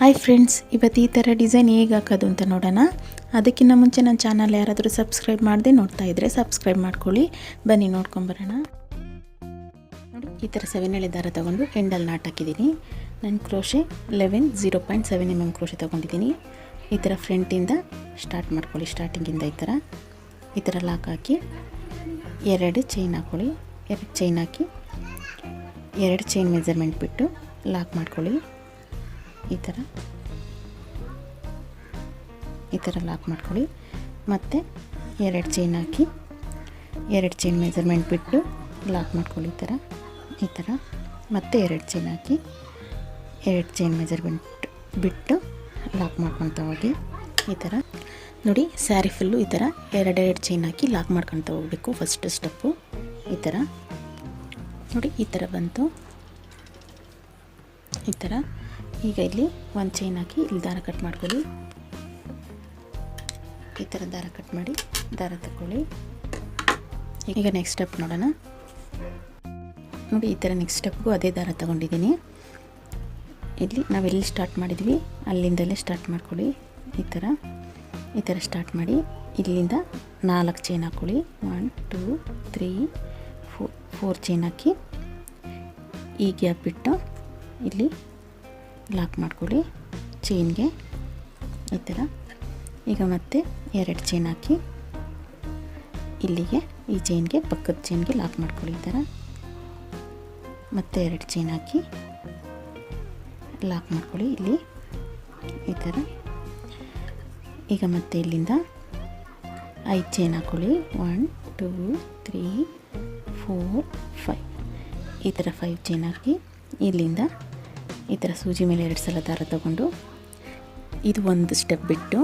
Hi friends, ಇವತ್ತು ಈ ಥರ ಡಿಸೈನ್ ಹೇಗೆ ಹಾಕೋದು ಅಂತ ನೋಡೋಣ. ಅದಕ್ಕಿಂತ ಮುಂಚೆ ನನ್ನ ಚಾನಲ್ ಯಾರಾದರೂ ಸಬ್ಸ್ಕ್ರೈಬ್ ಮಾಡದೆ ನೋಡ್ತಾ ಇದ್ದರೆ ಸಬ್ಸ್ಕ್ರೈಬ್ ಮಾಡ್ಕೊಳ್ಳಿ. ಬನ್ನಿ ನೋಡ್ಕೊಂಬರೋಣ. ನೋಡಿ, ಈ ಥರ 7 ಎಳೆ ದಾರ ತೊಗೊಂಡು ಎಂಡಲ್ಲಿ ನಾಟ್ ಹಾಕಿದ್ದೀನಿ. ನಾನು ಕ್ರೋಶೆ 0.7 mm ಕ್ರೋಶೆ ತೊಗೊಂಡಿದ್ದೀನಿ. ಈ ಥರ ಫ್ರಂಟಿಂದ ಸ್ಟಾರ್ಟ್ ಮಾಡ್ಕೊಳ್ಳಿ. ಸ್ಟಾರ್ಟಿಂಗಿಂದ ಈ ಥರ ಲಾಕ್ ಹಾಕಿ 2 ಚೈನ್ ಹಾಕ್ಕೊಳ್ಳಿ. 2 ಚೈನ್ ಹಾಕಿ 2 ಚೈನ್ ಮೆಜರ್ಮೆಂಟ್ ಬಿಟ್ಟು ಲಾಕ್ ಮಾಡ್ಕೊಳ್ಳಿ. ಈ ಥರ ಲಾಕ್ ಮಾಡ್ಕೊಳ್ಳಿ. ಮತ್ತು 2 ಚೈನ್ ಹಾಕಿ 2 ಚೈನ್ ಮೆಜರ್ಮೆಂಟ್ ಬಿಟ್ಟು ಲಾಕ್ ಮಾಡ್ಕೊಳ್ಳಿ. ಈ ಥರ ಮತ್ತೆ 2 ಚೈನ್ ಹಾಕಿ 2 ಚೈನ್ ಮೆಜರ್ಮೆಂಟ್ ಬಿಟ್ಟು ಲಾಕ್ ಮಾಡ್ಕೊತ ಹೋಗಿ. ಈ ಥರ ನೋಡಿ, ಸ್ಯಾರಿ ಫುಲ್ಲು ಈ ಥರ 2 ಚೈನ್ ಹಾಕಿ ಲಾಕ್ ಮಾಡ್ಕೊತ ಹೋಗಬೇಕು. ಫಸ್ಟ್ ಸ್ಟೆಪ್ಪು ಈ ಥರ ನೋಡಿ, ಈ ಥರ ಬಂತು. ಈ ಥರ ಈಗ ಇಲ್ಲಿ 1 ಚೈನ್ ಹಾಕಿ ಇಲ್ಲಿ ದಾರ ಕಟ್ ಮಾಡ್ಕೊಳ್ಳಿ. ಈ ಥರ ದಾರ ಕಟ್ ಮಾಡಿ ದಾರ ತಗೊಳ್ಳಿ. ಈಗ ನೆಕ್ಸ್ಟ್ ಸ್ಟೆಪ್ ನೋಡೋಣ. ನೋಡಿ, ಈ ಥರ ನೆಕ್ಸ್ಟ್ ಸ್ಟೆಪ್ಗೂ ಅದೇ ದಾರ ತಗೊಂಡಿದ್ದೀನಿ. ಇಲ್ಲಿ ನಾವೆಲ್ಲಿ ಸ್ಟಾರ್ಟ್ ಮಾಡಿದ್ವಿ ಅಲ್ಲಿಂದಲೇ ಸ್ಟಾರ್ಟ್ ಮಾಡ್ಕೊಳ್ಳಿ. ಈ ಥರ ಸ್ಟಾರ್ಟ್ ಮಾಡಿ ಇಲ್ಲಿಂದ 4 ಚೈನ್ ಹಾಕ್ಕೊಳ್ಳಿ. 1 2 3 4 ಚೈನ್ ಹಾಕಿ ಈ ಗ್ಯಾಪ್ ಬಿಟ್ಟು ಇಲ್ಲಿ ಲಾಕ್ ಮಾಡ್ಕೊಳ್ಳಿ ಚೈನ್ಗೆ. ಈ ಥರ ಈಗ ಮತ್ತೆ 2 ಚೈನ್ ಹಾಕಿ ಇಲ್ಲಿಗೆ ಈ ಚೈನ್ಗೆ ಪಕ್ಕದ ಚೈನ್ಗೆ ಲಾಕ್ ಮಾಡ್ಕೊಳ್ಳಿ. ಈ ಥರ ಮತ್ತೆ 2 ಚೈನ್ ಹಾಕಿ ಲಾಕ್ ಮಾಡ್ಕೊಳ್ಳಿ ಇಲ್ಲಿ. ಈ ಥರ ಈಗ ಮತ್ತೆ ಇಲ್ಲಿಂದ 5 ಚೈನ್ ಹಾಕ್ಕೊಳ್ಳಿ. 1 2 3 4 5 ಈ ಥರ 5 ಚೈನ್ ಹಾಕಿ ಇಲ್ಲಿಂದ ಈ ಥರ ಸೂಜಿ ಮೇಲೆ 2 ಸಲ ದಾರ ತಗೊಂಡು ಇದು ಒಂದು ಸ್ಟೆಪ್ ಬಿಟ್ಟು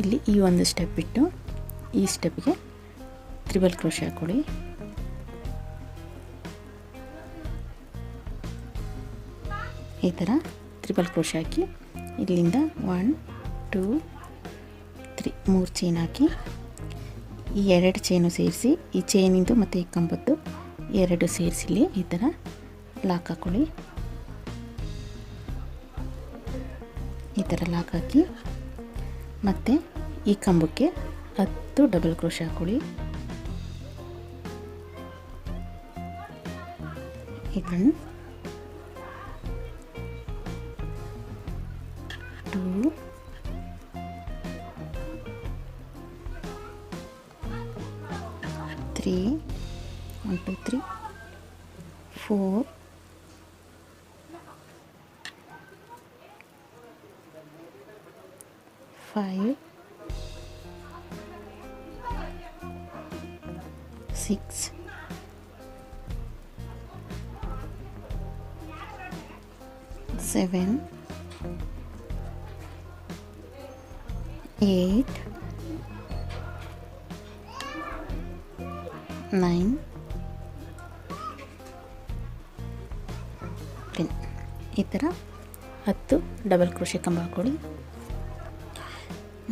ಇಲ್ಲಿ ಈ ಒಂದು ಸ್ಟೆಪ್ ಬಿಟ್ಟು ಈ ಸ್ಟೆಪ್ಗೆ ತ್ರಿಬಲ್ ಕ್ರೋಶೆ ಹಾಕ್ಕೊಳ್ಳಿ. ಈ ಥರ ತ್ರಿಬಲ್ ಕ್ರೋಶೆ ಹಾಕಿ ಇಲ್ಲಿಂದ 1 2 3 3 ಚೈನ್ ಹಾಕಿ ಈ 2 ಚೈನು ಸೇರಿಸಿ ಈ ಚೈನಿಂದು ಮತ್ತು ಈ ಕಂಬದ್ದು 2 ಸೇರಿಸಿಲಿ. ಈ ಥರ ಲಾಕ್ ಹಾಕ್ಕೊಳ್ಳಿ. ಈ ಥರ ಲಾಕ್ ಹಾಕಿ ಮತ್ತು ಈ ಕಂಬಕ್ಕೆ 10 ಡಬಲ್ ಕ್ರೋಶೆ ಹಾಕ್ಕೊಳ್ಳಿ. ಇದನ್ನು 2 3 1 2 3 4 5 6 7 8 9 10 ಈ ಥರ 10 ಡಬಲ್ ಕ್ರೋಶೆ ಕಂಬ ಹಾಕ್ಕೊಳ್ಳಿ.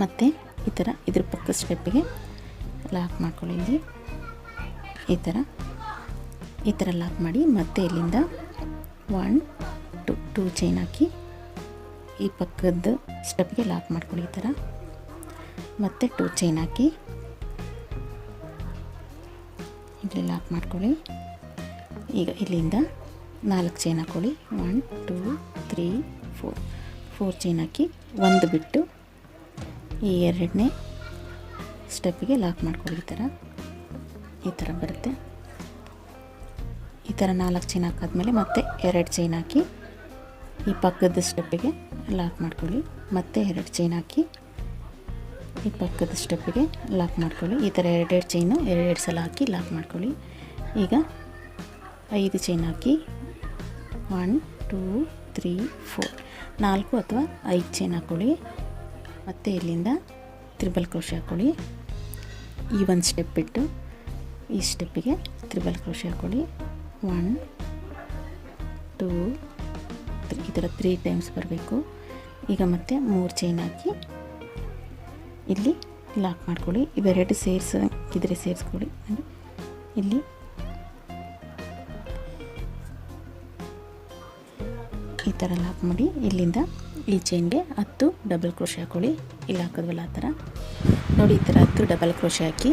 ಮತ್ತು ಈ ಥರ ಇದ್ರ ಪಕ್ಕದ ಸ್ಟೆಪ್ಪಿಗೆ ಲಾಕ್ ಮಾಡ್ಕೊಳ್ಳಿ. ಇಲ್ಲಿ ಈ ಥರ ಲಾಕ್ ಮಾಡಿ ಮತ್ತೆ ಇಲ್ಲಿಂದ 1 2 ಚೈನ್ ಹಾಕಿ ಈ ಪಕ್ಕದ ಸ್ಟೆಪ್ಗೆ ಲಾಕ್ ಮಾಡ್ಕೊಳ್ಳಿ. ಈ ಥರ ಮತ್ತೆ 2 ಚೈನ್ ಹಾಕಿ ಇಲ್ಲಿ ಲಾಕ್ ಮಾಡ್ಕೊಳ್ಳಿ. ಈಗ ಇಲ್ಲಿಂದ 4 ಚೈನ್ ಹಾಕ್ಕೊಳ್ಳಿ. 1 2 3 4 ಚೈನ್ ಹಾಕಿ ಒಂದು ಬಿಟ್ಟು ಈ 2ನೇ ಸ್ಟೆಪ್ಪಿಗೆ ಲಾಕ್ ಮಾಡ್ಕೊಳ್ಳಿ. ಈ ಥರ ಬರುತ್ತೆ. ಈ ಥರ 4 ಚೈನ್ ಹಾಕಾದ್ಮೇಲೆ ಮತ್ತೆ 2 ಚೈನ್ ಹಾಕಿ ಈ ಪಕ್ಕದ ಸ್ಟೆಪ್ಪಿಗೆ ಲಾಕ್ ಮಾಡ್ಕೊಳ್ಳಿ. ಮತ್ತೆ 2 ಚೈನ್ ಹಾಕಿ ಈ ಪಕ್ಕದ ಸ್ಟೆಪ್ಪಿಗೆ ಲಾಕ್ ಮಾಡ್ಕೊಳ್ಳಿ. ಈ ಥರ 2 ಚೈನು 2 ಸಲ ಹಾಕಿ ಲಾಕ್ ಮಾಡ್ಕೊಳ್ಳಿ. ಈಗ 5 ಚೈನ್ ಹಾಕಿ 1 2 3 4 ಅಥವಾ 5 ಚೈನ್ ಹಾಕ್ಕೊಳ್ಳಿ. ಮತ್ತು ಇಲ್ಲಿಂದ ತ್ರಿಬಲ್ ಕ್ರೋಶೆ ಹಾಕ್ಕೊಳ್ಳಿ. ಈ ಒಂದು ಸ್ಟೆಪ್ ಬಿಟ್ಟು ಈ ಸ್ಟೆಪ್ಪಿಗೆ ತ್ರಿಬಲ್ ಕ್ರೋಶೆ ಹಾಕ್ಕೊಳ್ಳಿ. 1 2 3 ಈ ಥರ 3 ಟೈಮ್ಸ್ ಬರಬೇಕು. ಈಗ ಮತ್ತೆ 3 ಚೈನ್ ಹಾಕಿ ಇಲ್ಲಿ ಲಾಕ್ ಮಾಡ್ಕೊಳ್ಳಿ. ಇವೆರಡು ಸೇರಿಸಿದ್ರೆ ಸೇರಿಸ್ಕೊಳ್ಳಿ. ಇಲ್ಲಿ ಈ ಥರ ಲಾಕ್ ಮಾಡಿ ಇಲ್ಲಿಂದ ಈ ಚೈನ್ಗೆ 10 ಡಬಲ್ ಕ್ರೋಶೆ ಹಾಕೊಳ್ಳಿ. ಇಲ್ಲಿ ಹಾಕೋದ್ವಲ್ಲ ಆ ಥರ ನೋಡಿ, ಈ ಥರ 10 ಡಬಲ್ ಕ್ರೋಶೆ ಹಾಕಿ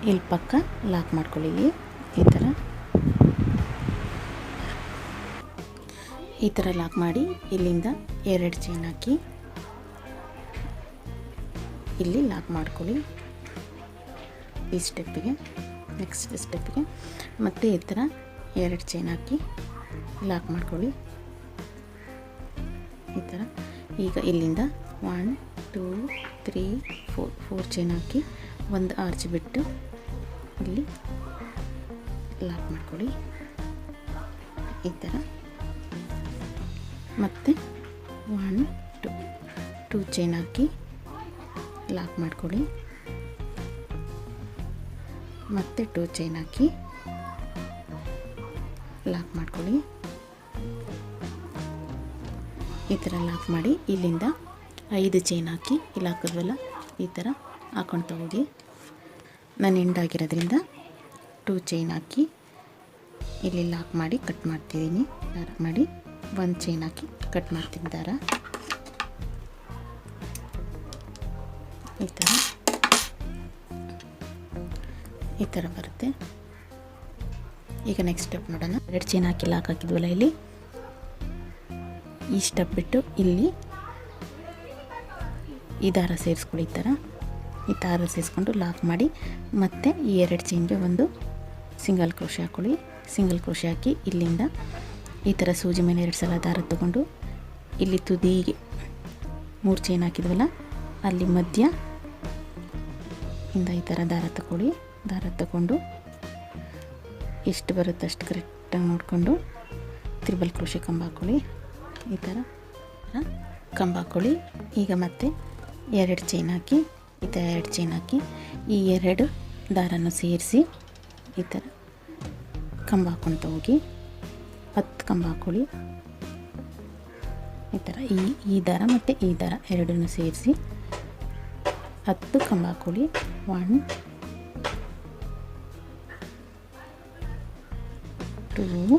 ಇಲ್ಲಿ ಪಕ್ಕ ಲಾಕ್ ಮಾಡ್ಕೊಳ್ಳಿ. ಈ ಥರ ಲಾಕ್ ಮಾಡಿ ಇಲ್ಲಿಂದ 2 ಚೈನ್ ಹಾಕಿ ಇಲ್ಲಿ ಲಾಕ್ ಮಾಡ್ಕೊಳ್ಳಿ. ಈ ಸ್ಟೆಪ್ಪಿಗೆ ನೆಕ್ಸ್ಟ್ ಸ್ಟೆಪ್ಪಿಗೆ ಮತ್ತೆ ಈ ಥರ 2 ಚೈನ್ ಹಾಕಿ ಲಾಕ್ ಮಾಡ್ಕೊಳ್ಳಿ. ಈ ಥರ ಈಗ ಇಲ್ಲಿಂದ 1 2 3 4 ಚೈನ್ ಹಾಕಿ ಒಂದು ಆರ್ಚ್ ಬಿಟ್ಟು ಇಲ್ಲಿ ಲಾಕ್ ಮಾಡ್ಕೊಳ್ಳಿ. ಈ ಥರ ಮತ್ತೆ 1 2 ಚೈನ್ ಹಾಕಿ ಲಾಕ್ ಮಾಡ್ಕೊಳ್ಳಿ. ಮತ್ತೆ 2 ಚೈನ್ ಹಾಕಿ ಲಾಕ್ ಮಾಡ್ಕೊಳ್ಳಿ. ಈ ಥರ ಲಾಕ್ ಮಾಡಿ ಇಲ್ಲಿಂದ 5 ಚೈನ್ ಹಾಕಿ ಇಲ್ಲಿ ಹಾಕಿದ್ವಲ್ಲ ಈ ಥರ ಹಾಕ್ಕೊಳ್ತಾ ಹೋಗಿ. ನಾನು ಎಂಡಾಗಿರೋದ್ರಿಂದ 2 ಚೈನ್ ಹಾಕಿ ಇಲ್ಲಿ ಲಾಕ್ ಮಾಡಿ ಕಟ್ ಮಾಡ್ತಿದ್ದೀನಿ. ಲಾಕ್ ಮಾಡಿ 1 ಚೈನ್ ಹಾಕಿ ಕಟ್ ಮಾಡ್ತೀನಿ ದಾರ. ಈ ಥರ ಬರುತ್ತೆ. ಈಗ ನೆಕ್ಸ್ಟ್ ಸ್ಟೆಪ್ ನೋಡೋಣ. 2 ಚೈನ್ ಹಾಕಿ ಲಾಕ್ ಹಾಕಿದ್ವಲ್ಲ ಇಲ್ಲಿ, ಈ ಸ್ಟೆಪ್ ಬಿಟ್ಟು ಇಲ್ಲಿ ಈ ದಾರ ಸೇರಿಸ್ಕೊಳ್ಳಿ. ಈ ದಾರ ಸೇರಿಸ್ಕೊಂಡು ಲಾಕ್ ಮಾಡಿ ಮತ್ತೆ ಈ 2 ಚೈನ್ಗೆ ಒಂದು ಸಿಂಗಲ್ ಕ್ರೋಶೆ ಹಾಕ್ಕೊಳ್ಳಿ. ಸಿಂಗಲ್ ಕ್ರೋಶೆ ಹಾಕಿ ಇಲ್ಲಿಂದ ಈ ಥರ ಸೂಜಿ ಮೇಲೆ 2 ಸಲ ದಾರ ತಗೊಂಡು ಇಲ್ಲಿ ತುದಿಗೆ 3 ಚೈನ್ ಹಾಕಿದ್ವಲ್ಲ ಅಲ್ಲಿ ಮಧ್ಯ ಇಂದ ಈ ಥರ ದಾರ ತಗೊಳ್ಳಿ. ದಾರ ತಗೊಂಡು ಎಷ್ಟು ಬರುತ್ತೆ ಅಷ್ಟು ಕರೆಕ್ಟಾಗಿ ನೋಡಿಕೊಂಡು ತ್ರಿಬಲ್ ಕ್ರೋಶೆ ಕಂಬ ಹಾಕ್ಕೊಳ್ಳಿ. ಈ ಥರ ಕಂಬ ಹಾಕ್ಕೊಳ್ಳಿ. ಈಗ ಮತ್ತೆ 2 ಚೈನ್ ಹಾಕಿ ಈ ಥರ 2 ಚೈನ್ ಹಾಕಿ ಈ 2 ದಾರನ ಸೇರಿಸಿ ಈ ಥರ ಕಂಬ ಹಾಕ್ಕೊಳ್ತಾ ಹೋಗಿ 10 ಕಂಬ ಹಾಕ್ಕೊಳ್ಳಿ. ಈ ಥರ ಈ ದಾರ ಮತ್ತು ಈ ದಾರ ಎರಡನ್ನೂ ಸೇರಿಸಿ 10 ಕಂಬ ಹಾಕ್ಕೊಳ್ಳಿ. 1 2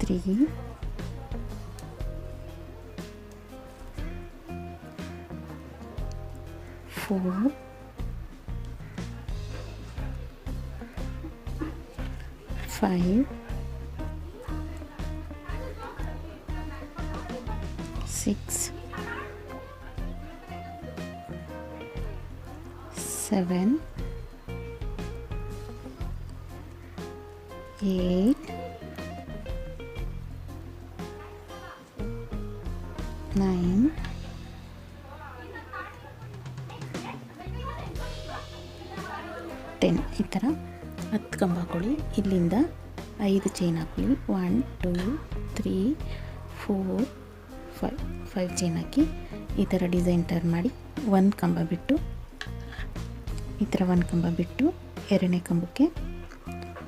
3 4 5 6 7 8 9 10 ಈ ಥರ 10 ಕಂಬ ಹಾಕೊಳ್ಳಿ. ಇಲ್ಲಿಂದ 5 ಚೈನ್ ಹಾಕೊಳ್ಳಿ. 1 2 3 4 5 ಚೈನ್ ಹಾಕಿ ಈ ಥರ ಡಿಸೈನ್ ಟರ್ನ್ ಮಾಡಿ 1 ಕಂಬ ಬಿಟ್ಟು ಈ ಥರ 1 ಕಂಬ ಬಿಟ್ಟು 2ನೇ ಕಂಬಕ್ಕೆ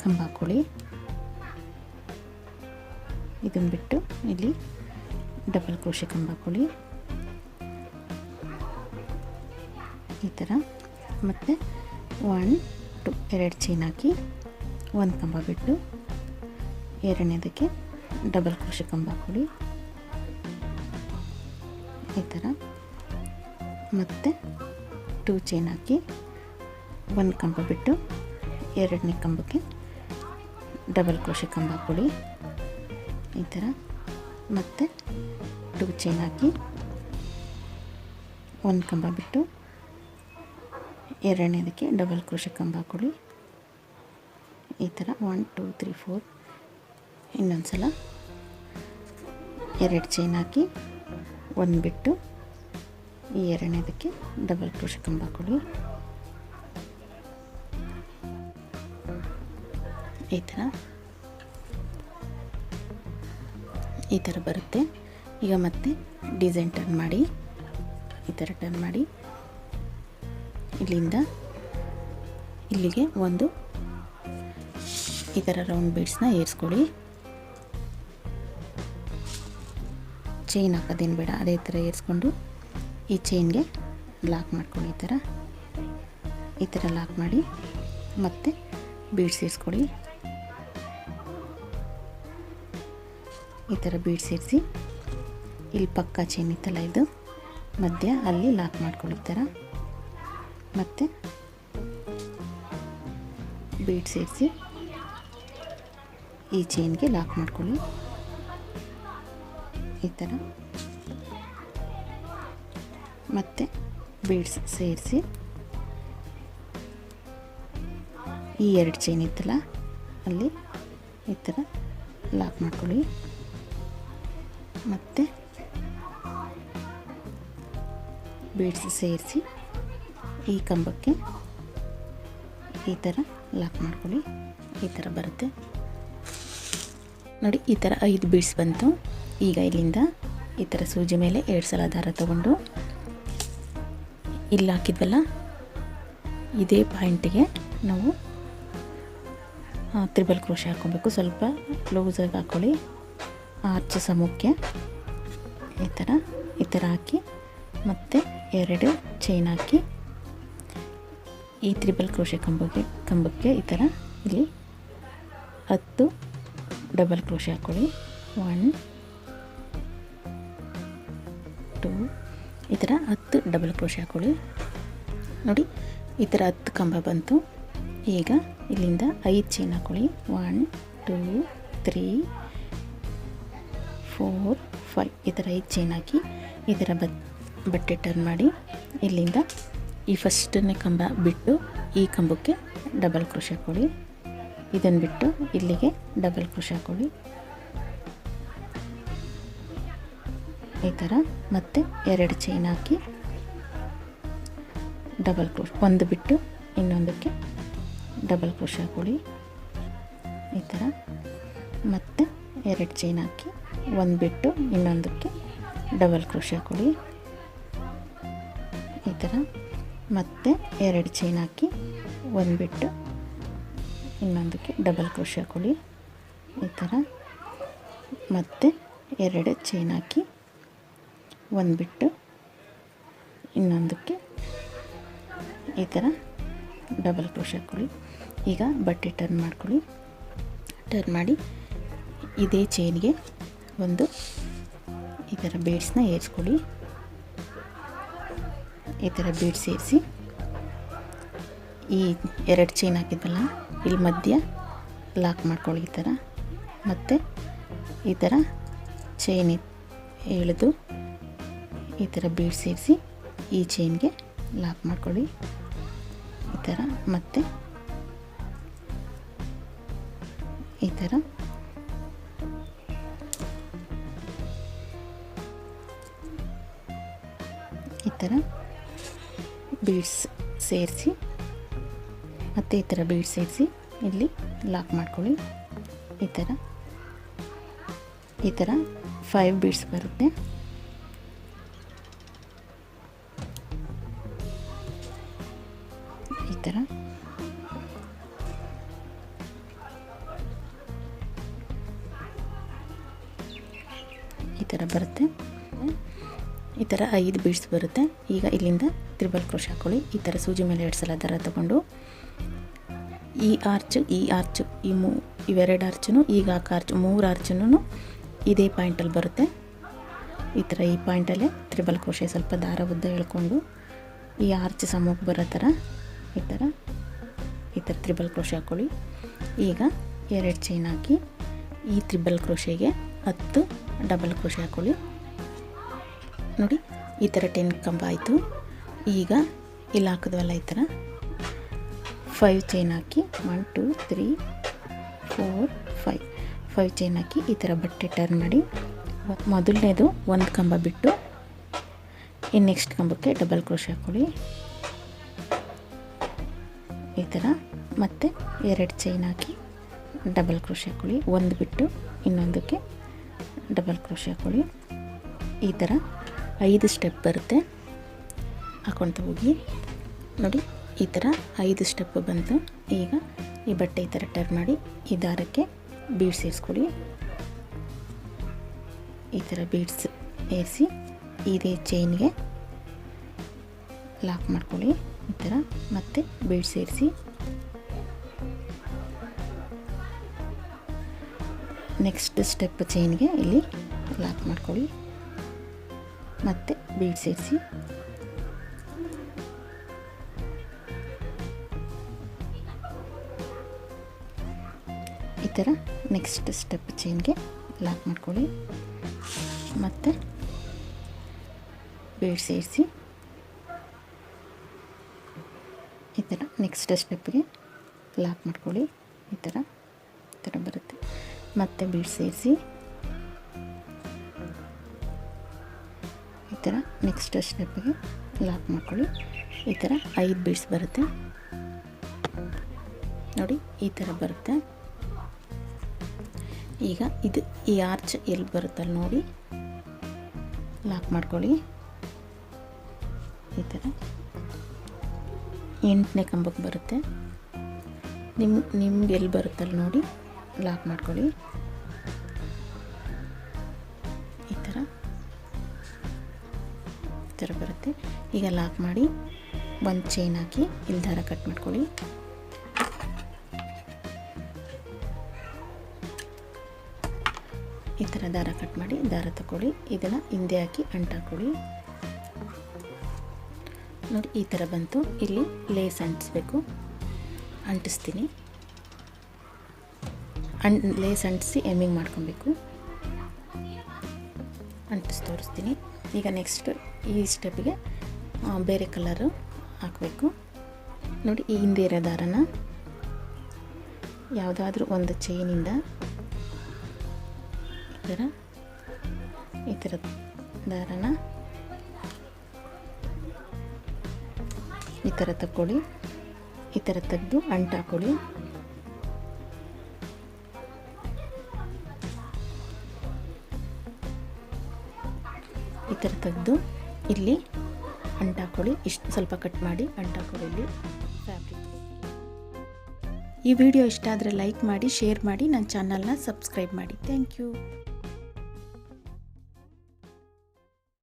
ಕಂಬ ಹಾಕ್ಕೊಳ್ಳಿ. ಇದನ್ನು ಬಿಟ್ಟು ಇಲ್ಲಿ ಡಬಲ್ ಕ್ರೋಶೆ ಕಂಬ ಹಾಕ್ಕೊಳ್ಳಿ. ಈ ಥರ ಮತ್ತು 1 2 2 ಚೈನ್ ಹಾಕಿ 1 ಕಂಬ ಬಿಟ್ಟು 2ನೇದಕ್ಕೆ ಡಬಲ್ ಕ್ರೋಶೆ ಕಂಬ ಹಾಕ್ಕೊಳ್ಳಿ. ಈ ಥರ ಮತ್ತು 2 ಚೈನ್ ಹಾಕಿ 1 ಕಂಬ ಬಿಟ್ಟು 2ನೇ ಕಂಬಕ್ಕೆ ಡಬಲ್ ಕ್ರೋಶೆ ಕಂಬ ಹಾಕ್ಕೊಳ್ಳಿ. ಈ ಥರ ಮತ್ತು 2 ಚೈನ್ ಹಾಕಿ 1 ಕಂಬ ಬಿಟ್ಟು 2ನೇದಕ್ಕೆ ಡಬಲ್ ಕ್ರೋಶೆ ಕಂಬ ಹಾಕ್ಕೊಳ್ಳಿ. ಈ ಥರ 1 2 3 4 ಇನ್ನೊಂದು ಸಲ 2 ಚೈನ್ ಹಾಕಿ 1 ಬಿಟ್ಟು ಈ 2ನೇದಕ್ಕೆ ಡಬಲ್ ಕ್ರೋಶೆ ಕಂಬ ಹಾಕ್ಕೊಳ್ಳಿ. ಈ ಥರ ಬರುತ್ತೆ. ಈಗ ಮತ್ತೆ ಡಿಸೈನ್ ಟರ್ನ್ ಮಾಡಿ ಈ ಥರ ಟರ್ನ್ ಮಾಡಿ ಇಲ್ಲಿಂದ ಇಲ್ಲಿಗೆ ಒಂದು ಈ ಥರ ರೌಂಡ್ ಬೀಡ್ಸ್ನ ಏರಿಸ್ಕೊಳ್ಳಿ. ಚೈನ್ ಹಾಕೋದೇನು ಬೇಡ, ಅದೇ ಥರ ಏರಿಸ್ಕೊಂಡು ಈ ಚೈನ್ಗೆ ಲಾಕ್ ಮಾಡ್ಕೊಳ್ಳಿ. ಈ ಥರ ಲಾಕ್ ಮಾಡಿ ಮತ್ತು ಬೀಡ್ಸ್ ಸೇರಿಸ್ಕೊಳ್ಳಿ. ಈ ಥರ ಬೀಡ್ಸ್ ಸೇರಿಸಿ ಇಲ್ಲಿ ಪಕ್ಕ ಚೈನ್ ಇತ್ತಲ್ಲ ಇದು ಮಧ್ಯ ಅಲ್ಲಿ ಲಾಕ್ ಮಾಡ್ಕೊಳ್ಳಿ. ಈ ಥರ ಮತ್ತು ಬೀಡ್ಸ್ ಸೇರಿಸಿ ಈ ಚೈನ್ಗೆ ಲಾಕ್ ಮಾಡ್ಕೊಳ್ಳಿ. ಈ ಥರ ಮತ್ತು ಬೀಡ್ಸ್ ಸೇರಿಸಿ ಈ 2 ಚೈನ್ ಇತ್ತಲ್ಲ ಅಲ್ಲಿ ಈ ಥರ ಲಾಕ್ ಮಾಡ್ಕೊಳ್ಳಿ. ಮತ್ತು ಬೀಡ್ಸ್ ಸೇರಿಸಿ ಈ ಕಂಬಕ್ಕೆ ಈ ಥರ ಲಾಕ್ ಮಾಡ್ಕೊಳ್ಳಿ. ಈ ಥರ ಬರುತ್ತೆ ನೋಡಿ. ಈ ಥರ 5 ಬೀಡ್ಸ್ ಬಂತು. ಈಗ ಇಲ್ಲಿಂದ ಈ ಥರ ಸೂಜಿ ಮೇಲೆ 2 ಸಲ ದಾರ ತಗೊಂಡು ಇಲ್ಲಿ ಹಾಕಿದ್ವಲ್ಲ ಇದೇ ಪಾಯಿಂಟಿಗೆ ನಾವು ತ್ರಿಬಲ್ ಕ್ರೋಶೆ ಹಾಕ್ಕೊಬೇಕು. ಸ್ವಲ್ಪ ಲೂಸಾಗಿ ಹಾಕ್ಕೊಳ್ಳಿ. ಆರ್ಚ್ ಸಮಕ್ಕೆ ಈ ಥರ ಹಾಕಿ ಮತ್ತು 2 ಚೈನ್ ಹಾಕಿ ಈ ತ್ರಿಬಲ್ ಕ್ರೋಶೆ ಕಂಬಕ್ಕೆ ಈ ಥರ ಇಲ್ಲಿ 10 ಡಬಲ್ ಕ್ರೋಶೆ ಹಾಕ್ಕೊಳ್ಳಿ. 1 2 ಈ ಥರ 10 ಡಬಲ್ ಕ್ರೋಶೆ ಹಾಕ್ಕೊಳ್ಳಿ. ನೋಡಿ ಈ ಥರ 10 ಕಂಬ ಬಂತು. ಈಗ ಇಲ್ಲಿಂದ 5 ಚೈನ್ ಹಾಕ್ಕೊಳ್ಳಿ. 1 2 3 4 5 ಈ ಥರ 5 ಚೈನ್ ಹಾಕಿ ಈ ಥರ ಬಟ್ಟೆ ಟರ್ನ್ ಮಾಡಿ ಇಲ್ಲಿಂದ ಈ ಫಸ್ಟನೇ ಕಂಬ ಬಿಟ್ಟು ಈ ಕಂಬಕ್ಕೆ ಡಬಲ್ ಕ್ರೋಶೆ ಹಾಕ್ಕೊಳ್ಳಿ. ಇದನ್ನು ಬಿಟ್ಟು ಇಲ್ಲಿಗೆ ಡಬಲ್ ಕ್ರೋಶೆ ಹಾಕ್ಕೊಳ್ಳಿ. ಈ ಥರ ಮತ್ತೆ 2 ಚೈನ್ ಹಾಕಿ ಡಬಲ್ ಕ್ರೋಶೆ, ಒಂದು ಬಿಟ್ಟು ಇನ್ನೊಂದಕ್ಕೆ ಡಬಲ್ ಕ್ರೋಶೆ ಹಾಕ್ಕೊಳ್ಳಿ. ಈ ಥರ ಮತ್ತೆ 2 ಚೈನ್ ಹಾಕಿ ಒಂದು ಬಿಟ್ಟು ಇನ್ನೊಂದಕ್ಕೆ ಡಬಲ್ ಕ್ರೋಶೆ ಹಾಕ್ಕೊಳ್ಳಿ. ಈ ಥರ ಮತ್ತೆ 2 ಚೈನ್ ಹಾಕಿ ಒಂದು ಬಿಟ್ಟು ಇನ್ನೊಂದಕ್ಕೆ ಡಬಲ್ ಕ್ರೋಶೆ ಹಾಕ್ಕೊಳ್ಳಿ. ಈ ಥರ ಮತ್ತೆ 2 ಚೈನ್ ಹಾಕಿ ಒಂದು ಬಿಟ್ಟು ಇನ್ನೊಂದಕ್ಕೆ ಈ ಥರ ಡಬಲ್ ಕ್ರೋಶೆ ಹಾಕ್ಕೊಳ್ಳಿ. ಈಗ ಬಟ್ಟೆ ಟರ್ನ್ ಮಾಡ್ಕೊಳ್ಳಿ. ಟರ್ನ್ ಮಾಡಿ ಇದೇ ಚೈನ್ಗೆ ಒಂದು ಈ ಥರ ಬೀಡ್ಸ್ನ ಏರಿಸ್ಕೊಳ್ಳಿ. ಈ ಥರ ಬೀಡ್ಸ್ ಸೇರಿಸಿ ಈ 2 ಚೈನ್ ಹಾಕಿದ್ವಲ್ಲ ಇಲ್ಲಿ ಮಧ್ಯ ಲಾಕ್ ಮಾಡ್ಕೊಳ್ಳಿ. ಈ ಥರ ಮತ್ತು ಈ ಥರ ಚೈನ್ ಎಳೆದು ಈ ಥರ ಬೀಡ್ಸ್ ಸೇರಿಸಿ ಈ ಚೈನ್ಗೆ ಲಾಕ್ ಮಾಡ್ಕೊಳ್ಳಿ. ಈ ಥರ ಮತ್ತು ಈ ಥರ ಬೀಡ್ಸ್ ಸೇರಿಸಿ ಮತ್ತು ಈ ಥರ ಬೀಡ್ಸ್ ಸೇರಿಸಿ ಇಲ್ಲಿ ಲಾಕ್ ಮಾಡ್ಕೊಳ್ಳಿ. ಈ ಥರ 5 ಬೀಡ್ಸ್ ಬರುತ್ತೆ. ಈ ಥರ ಬರುತ್ತೆ. ಈ ಥರ 5 ಬೀಡ್ಸ್ ಬರುತ್ತೆ. ಈಗ ಇಲ್ಲಿಂದ ತ್ರಿಬಲ್ ಕ್ರೋಶೆ ಹಾಕ್ಕೊಳ್ಳಿ. ಈ ಥರ ಸೂಜಿ ಮೇಲೆ 2 ಸಲ ದಾರ ತಗೊಂಡು ಈ ಆರ್ಚು ಇವೆರಡು ಆರ್ಚು ಈಗ ಆರ್ಚು 3 ಆರ್ಚನ್ನು ಇದೇ ಪಾಯಿಂಟಲ್ಲಿ ಬರುತ್ತೆ. ಈ ಥರ ಈ ಪಾಯಿಂಟಲ್ಲೇ ತ್ರಿಬಲ್ ಕ್ರೋಶೆ ಸ್ವಲ್ಪ ದಾರ ಉದ್ದ ಎಳ್ಕೊಂಡು ಈ ಆರ್ಚ್ ಸಮಕ್ಕೆ ಬರೋ ಥರ ಈ ಥರ ತ್ರಿಬಲ್ ಕ್ರೋಶೆ ಹಾಕ್ಕೊಳ್ಳಿ. ಈಗ 2 ಚೈನ್ ಹಾಕಿ ಈ ತ್ರಿಬಲ್ ಕ್ರೋಶೆಗೆ 10 ಡಬಲ್ ಕ್ರೋಶೆ ಹಾಕ್ಕೊಳ್ಳಿ. ನೋಡಿ ಈ ಥರ 10 ಕಂಬ ಆಯಿತು. ಈಗ ಇಲ್ಲಿ ಹಾಕಿದ್ವಲ್ಲ ಈ ಥರ 5 ಚೈನ್ ಹಾಕಿ 1 2 3 4 5 ಚೈನ್ ಹಾಕಿ ಈ ಥರ ಬಟ್ಟೆ ಟರ್ನ್ ಮಾಡಿ ಮೊದಲನೇದು 1 ಕಂಬ ಬಿಟ್ಟು ಇನ್ನು ನೆಕ್ಸ್ಟ್ ಕಂಬಕ್ಕೆ ಡಬಲ್ ಕ್ರೋಶೆ ಹಾಕ್ಕೊಳ್ಳಿ. ಈ ಥರ ಮತ್ತೆ 2 ಚೈನ್ ಹಾಕಿ ಡಬಲ್ ಕ್ರೋಶೆ ಹಾಕ್ಕೊಳ್ಳಿ. ಒಂದು ಬಿಟ್ಟು ಇನ್ನೊಂದಕ್ಕೆ ಡಬಲ್ ಕ್ರೋಶೆ ಹಾಕ್ಕೊಳ್ಳಿ. ಈ ಥರ 5 ಸ್ಟೆಪ್ ಬರುತ್ತೆ. ಹಾಕ್ಕೊಳ್ತಾ ಹೋಗಿ ನೋಡಿ ಈ ಥರ 5 ಸ್ಟೆಪ್ ಬಂತು. ಈಗ ಈ ಬಟ್ಟೆ ಈ ಥರ ಟರ್ನ್ ಮಾಡಿ ಈ ದಾರಕ್ಕೆ ಬೀಡ್ಸ್ ಸೇರಿಸ್ಕೊಳ್ಳಿ. ಈ ಥರ ಬೀಡ್ಸ್ ಏರಿಸಿ ಇದೇ ಚೈನ್ಗೆ ಲಾಕ್ ಮಾಡ್ಕೊಳ್ಳಿ. ಈ ಥರ ಮತ್ತೆ ಬೀಡ್ಸ್ ಸೇರಿಸಿ ನೆಕ್ಸ್ಟ್ ಸ್ಟೆಪ್ ಚೈನ್ಗೆ ಇಲ್ಲಿ ಲಾಕ್ ಮಾಡ್ಕೊಳ್ಳಿ, ಮತ್ತು ಬೀಡ್ ಸೇರಿಸಿ ಈ ಥರ ನೆಕ್ಸ್ಟ್ ಸ್ಟೆಪ್ ಚೈನ್ಗೆ ಲಾಕ್ ಮಾಡ್ಕೊಳ್ಳಿ, ಮತ್ತು ಬೀಡ್ ಸೇರಿಸಿ ಈ ಥರ ನೆಕ್ಸ್ಟ್ ಸ್ಟೆಪ್ಗೆ ಲಾಕ್ ಮಾಡ್ಕೊಳ್ಳಿ. ಈ ಥರ ಬರುತ್ತೆ. ಮತ್ತೆ ಬೀಡ್ ಸೇರಿಸಿ ಈ ಥರ ನೆಕ್ಸ್ಟ್ ಸ್ಟೆಪ್ಗೆ ಲಾಕ್ ಮಾಡ್ಕೊಳ್ಳಿ. ಈ ಥರ 5 ಬೀಡ್ಸ್ ಬರುತ್ತೆ ನೋಡಿ, ಈ ಥರ ಬರುತ್ತೆ. ಈಗ ಇದು ಈ ಆರ್ಚ್ ಎಲ್ಲಿ ಬರುತ್ತಲ್ಲ ನೋಡಿ, ಲಾಕ್ ಮಾಡ್ಕೊಳ್ಳಿ. ಈ ಥರ 8ನೇ ಕಂಬಕ್ಕೆ ಬರುತ್ತೆ. ನಿಮ್ಗೆ ಎಲ್ಲಿ ಬರುತ್ತಲ್ಲ ನೋಡಿ, ಲಾಕ್ ಮಾಡ್ಕೊಳ್ಳಿ. ಈ ಥರ ಬರುತ್ತೆ. ಈಗ ಲಾಕ್ ಮಾಡಿ ಒಂದು ಚೈನ್ ಹಾಕಿ ಇಲ್ಲಿ ದಾರ ಕಟ್ ಮಾಡ್ಕೊಳ್ಳಿ. ಈ ಥರ ದಾರ ಕಟ್ ಮಾಡಿ ದಾರ ತಗೊಳ್ಳಿ, ಇದನ್ನು ಹಿಂದೆ ಹಾಕಿ ಅಂಟಾಕೊಳ್ಳಿ ನೋಡಿ. ಈ ಥರ ಬಂತು. ಇಲ್ಲಿ ಲೇಸ್ ಅಂಟಿಸ್ಬೇಕು, ಅಂಟಿಸ್ತೀನಿ. ಲೇಸ್ ಅಂಟಿಸಿ ಎಮ್ಮಿಂಗ್ ಮಾಡ್ಕೊಬೇಕು, ಅಂಟಿಸಿ ತೋರಿಸ್ತೀನಿ. ಈಗ ನೆಕ್ಸ್ಟ್ ಈ ಸ್ಟೆಪ್ಗೆ ಬೇರೆ ಕಲರು ಹಾಕಬೇಕು ನೋಡಿ. ಈ ಹಿಂದೆ ಇರೋ ದಾರನ ಯಾವುದಾದ್ರೂ ಒಂದು ಚೈನಿಂದ ಈ ಥರ ದಾರನ ಈ ಥರ ತಗೊಳ್ಳಿ. ಈ ಥರ ತೆಗೆದು ಅಂಟಾಕೊಳ್ಳಿ. ಈ ಥರ ತೆಗೆದು ಇಲ್ಲಿ ಅಂಟಾಕೊಳ್ಳಿ. ಇಷ್ಟು ಸ್ವಲ್ಪ ಕಟ್ ಮಾಡಿ ಅಂಟಾಕೊಳ್ಳಿ ಇಲ್ಲಿ ಫ್ಯಾಬ್ರಿಕ್. ಈ ವಿಡಿಯೋ ಇಷ್ಟ ಆದರೆ ಲೈಕ್ ಮಾಡಿ, ಶೇರ್ ಮಾಡಿ, ನನ್ನ ಚಾನಲ್ನ ಸಬ್ಸ್ಕ್ರೈಬ್ ಮಾಡಿ. Thank you.